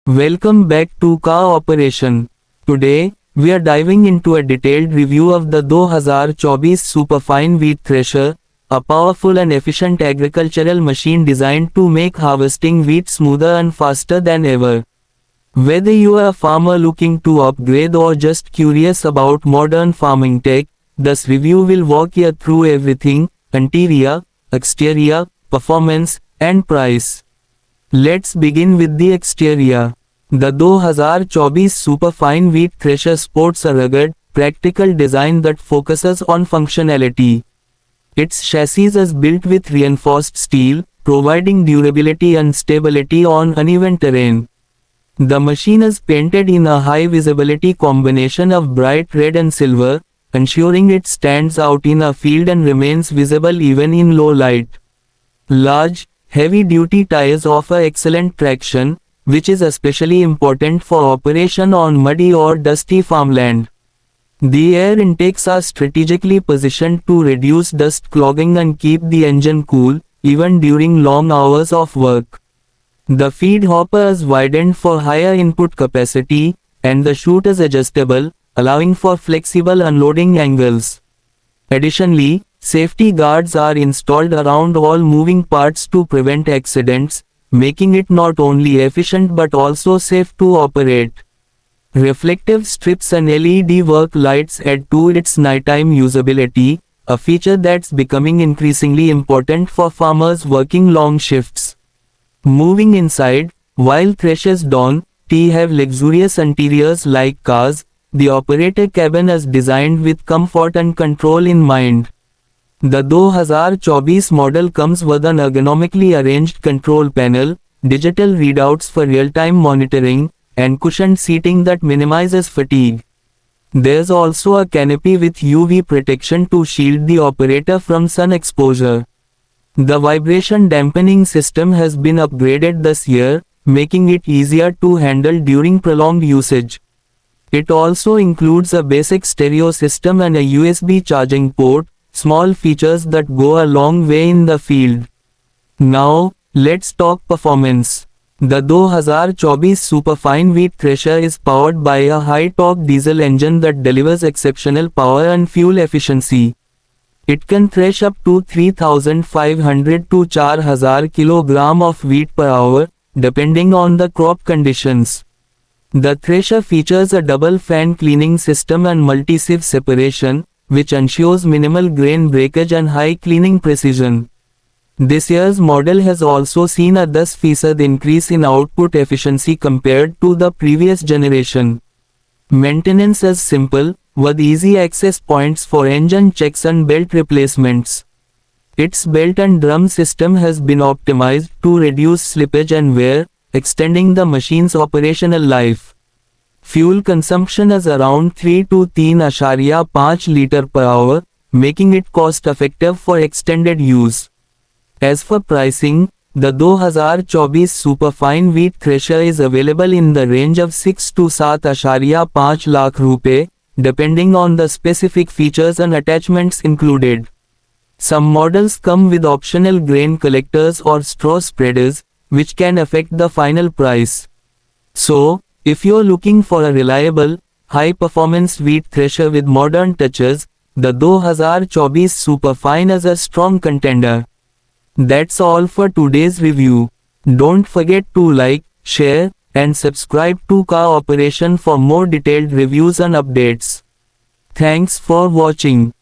Welcome back to Car Operation. Today, we are diving into a detailed review of the 2024 Superfine Wheat Thresher, a powerful and efficient agricultural machine designed to make harvesting wheat smoother and faster than ever. Whether you are a farmer looking to upgrade or just curious about modern farming tech, this review will walk you through everything: interior, exterior, performance, and price. Let's begin with the exterior. The 2024 Superfine Wheat Thresher sports a rugged, practical design that focuses on functionality. Its chassis is built with reinforced steel, providing durability and stability on uneven terrain. The machine is painted in a high-visibility combination of bright red and silver, ensuring it stands out in a field and remains visible even in low light. Large, heavy-duty tires offer excellent traction, which is especially important for operation on muddy or dusty farmland. The air intakes are strategically positioned to reduce dust clogging and keep the engine cool, even during long hours of work. The feed hopper is widened for higher input capacity, and the chute is adjustable, allowing for flexible unloading angles. Additionally, safety guards are installed around all moving parts to prevent accidents, making it not only efficient but also safe to operate. Reflective strips and LED work lights add to its nighttime usability, a feature that's becoming increasingly important for farmers working long shifts. Moving inside, while threshers don't have luxurious interiors like cars, the operator cabin is designed with comfort and control in mind. The 2024 model comes with an ergonomically arranged control panel, digital readouts for real-time monitoring, and cushioned seating that minimizes fatigue. There's also a canopy with UV protection to shield the operator from sun exposure. The vibration dampening system has been upgraded this year, making it easier to handle during prolonged usage. It also includes a basic stereo system and a USB charging port, small features that go a long way in the field. Now, let's talk performance. The 2024 Superfine Wheat Thresher is powered by a high-torque diesel engine that delivers exceptional power and fuel efficiency. It can thresh up to 3,500 to 4,000 kg of wheat per hour, depending on the crop conditions. The thresher features a double fan cleaning system and multi-sieve separation, which ensures minimal grain breakage and high cleaning precision. This year's model has also seen a 10% increase in output efficiency compared to the previous generation. Maintenance is simple, with easy access points for engine checks and belt replacements. Its belt and drum system has been optimized to reduce slippage and wear, extending the machine's operational life. Fuel consumption is around 3 to 3.5 liters per hour, making it cost-effective for extended use. As for pricing, the 2024 Superfine Wheat Thresher is available in the range of 6 to 7.5 lakh rupees, depending on the specific features and attachments included. Some models come with optional grain collectors or straw spreaders, which can affect the final price. So, if you're looking for a reliable, high-performance wheat thresher with modern touches, the 2024 Superfine is a strong contender. That's all for today's review. Don't forget to like, share, and subscribe to Car Operation for more detailed reviews and updates. Thanks for watching.